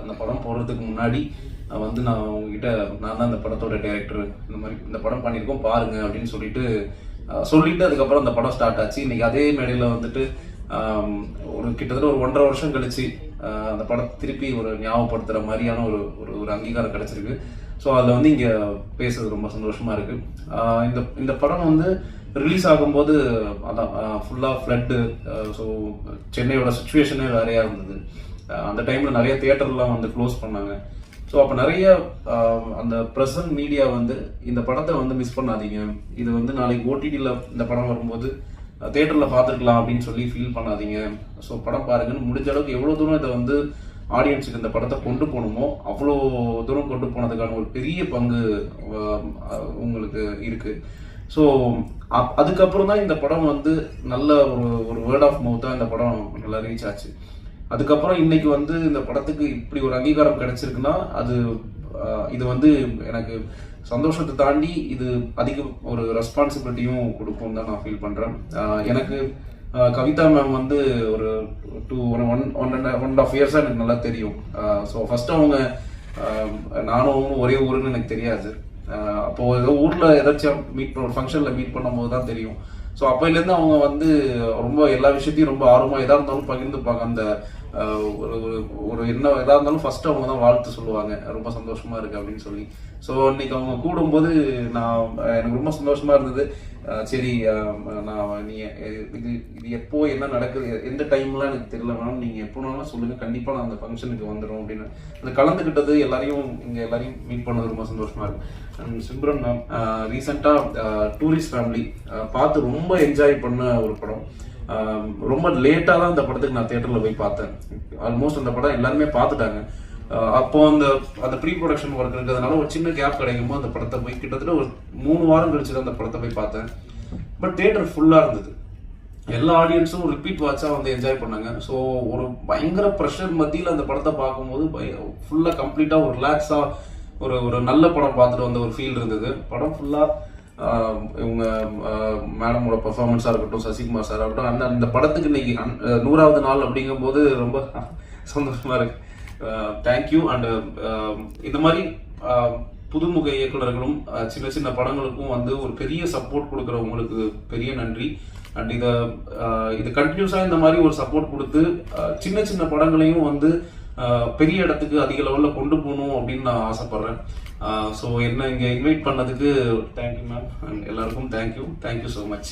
அந்த படம் போடுறதுக்கு முன்னாடி வந்து நான் உங்ககிட்ட நான் தான் இந்த படத்தோட டைரக்டர், இந்த மாதிரி இந்த படம் பண்ணியிருக்கோம் பாருங்க அப்படின்னு சொல்லிட்டு அதுக்கப்புறம் அந்த படம் ஸ்டார்ட் ஆச்சு. இன்னைக்கு அதே மேடையில் வந்துட்டு ஒரு கிட்டத்தட்ட ஒரு 1.5 வருஷம் கழிச்சு அந்த படத்தை திருப்பி ஒரு ஞாபகப்படுத்துகிற மாதிரியான ஒரு அங்கீகாரம் கிடைச்சிருக்கு. ஸோ அதில் வந்து இங்கே பேசுறது ரொம்ப சந்தோஷமா இருக்கு. இந்த படம் வந்து ரிலீஸ் ஆகும்போது அதான் ஃபுல்லாக ஃப்ளட்டு. ஸோ சென்னையோட சுச்சுவேஷனே வேறையாக இருந்தது. அந்த டைமில் நிறைய தியேட்டர்லாம் வந்து க்ளோஸ் பண்ணாங்க. ஸோ அப்போ நிறைய அந்த ப்ரெசன்ட் மீடியா வந்து இந்த படத்தை வந்து மிஸ் பண்ணாதீங்க, இது வந்து நாளைக்கு ஓடிடியில் இந்த படம் வரும்போது தியேட்டரில் பார்த்துருக்கலாம் அப்படின்னு சொல்லி ஃபீல் பண்ணாதீங்க, ஸோ படம் பாருங்கன்னு முடிஞ்ச அளவுக்கு எவ்வளோ தூரம் இதை வந்து ஆடியன்ஸுக்கு இந்த படத்தை கொண்டு போகணுமோ அவ்வளோ தூரம் கொண்டு போனதுக்கான ஒரு பெரிய பங்கு உங்களுக்கு இருக்கு. ஸோ அதுக்கப்புறம் தான் இந்த படம் வந்து நல்ல ஒரு வேர்ட் ஆஃப் மவுத்தாக இந்த படம் நல்லா ரீச் ஆச்சு. அதுக்கப்புறம் இன்னைக்கு வந்து இந்த படத்துக்கு இப்படி ஒரு அங்கீகாரம் கிடைச்சிருக்குன்னா இது வந்து எனக்கு சந்தோஷத்தை தாண்டி இது அதிக ஒரு ரெஸ்பான்சிபிலிட்டியும் கொடுக்கும் தான் நான் ஃபீல் பண்றேன். எனக்கு கவிதா மேம் வந்து ஒரு 1.5 இயர்ஸாக எனக்கு நல்லா தெரியும். ஸோ ஃபர்ஸ்ட் அவங்க நானும் ஒரே ஊருன்னு எனக்கு தெரியாது. அப்போ ஏதோ ஊர்ல ஏதாச்சும் ஒரு ஃபங்க்ஷன்ல மீட் பண்ணும்போது தான் தெரியும். ஸோ அப்போலேருந்து அவங்க வந்து ரொம்ப எல்லா விஷயத்தையும் ரொம்ப ஆர்வமாக எதாக இருந்தாலும் பகிர்ந்துப்பாங்க. அந்த ஒரு என்ன எதாக இருந்தாலும் ஃபர்ஸ்ட் அவங்க தான் வாழ்த்து சொல்லுவாங்க, ரொம்ப சந்தோஷமா இருக்கு அப்படின்னு சொல்லி. ஸோ இன்னைக்கு அவங்க கூடும்போது எனக்கு ரொம்ப சந்தோஷமா இருந்தது. சரி, நீ இது எப்போ என்ன நடக்குது எந்த டைம்லாம் எனக்கு தெரியல மேம், நீங்க எப்போனாலும் சொல்லுங்க, கண்டிப்பா நான் அந்த ஃபங்க்ஷனுக்கு வந்துடும் அப்படின்னு அது கலந்துக்கிட்டது. எல்லாரையும் மீட் பண்ணது ரொம்ப சந்தோஷமா இருக்கு. அண்ட் சிம்ரன் மேம் ரீசெண்டா டூரிஸ்ட் ஃபேமிலி பார்த்து ரொம்ப என்ஜாய் பண்ண ஒரு படம். ரொம்ப லேட்டாக தான் இந்த படத்துக்கு நான் தியேட்டரில் போய் பார்த்தேன். ஆல்மோஸ்ட் அந்த படம் எல்லாருமே பார்த்துட்டாங்க. அப்போ அந்த ப்ரீ ப்ரொடக்ஷன் ஒர்க் இருக்கிறதுனால ஒரு சின்ன கேப் கிடைக்கும்போது அந்த படத்தை போய் கிட்டத்தட்ட ஒரு 3 வாரம் கழிச்சு தான் அந்த படத்தை போய் பார்த்தேன். பட் தியேட்டர் ஃபுல்லாக இருந்தது. எல்லா ஆடியன்ஸும் ரிப்பீட் வாட்சாக வந்து என்ஜாய் பண்ணாங்க. ஸோ ஒரு பயங்கர ப்ரெஷர் மத்தியில் அந்த படத்தை பார்க்கும்போது ஃபுல்லாக கம்ப்ளீட்டாக ஒரு ரிலாக்ஸாக ஒரு நல்ல படம் பார்த்துட்டு வந்த ஒரு ஃபீல் இருந்தது. படம் ஃபுல்லாக இவங்க மேடமோட பெர்ஃபார்மன்ஸாக இருக்கட்டும், சசிகுமார் சார் ஆகட்டும், அந்த படத்துக்கு இன்னைக்கு 100வது நாள் அப்படிங்கும்போது ரொம்ப சந்தோஷமா இருக்கு. தேங்க்யூ. அண்ட் இந்த மாதிரி புதுமுக இயக்குநர்களும் சின்ன சின்ன படங்களுக்கும் வந்து ஒரு பெரிய சப்போர்ட் கொடுக்குறவங்களுக்கு பெரிய நன்றி. அண்ட் இது கண்டினியூஸாக இந்த மாதிரி ஒரு சப்போர்ட் கொடுத்து சின்ன சின்ன படங்களையும் வந்து பெரிய இடத்துக்கு அதிக லெவலில் கொண்டு போகணும் அப்படின்னு நான் ஆசைப்படுறேன். ஸோ என்ன இங்கே இன்வைட் பண்ணதுக்கு தேங்க்யூ மேம். அண்ட் எல்லாருக்கும் தேங்க்யூ ஸோ மச்.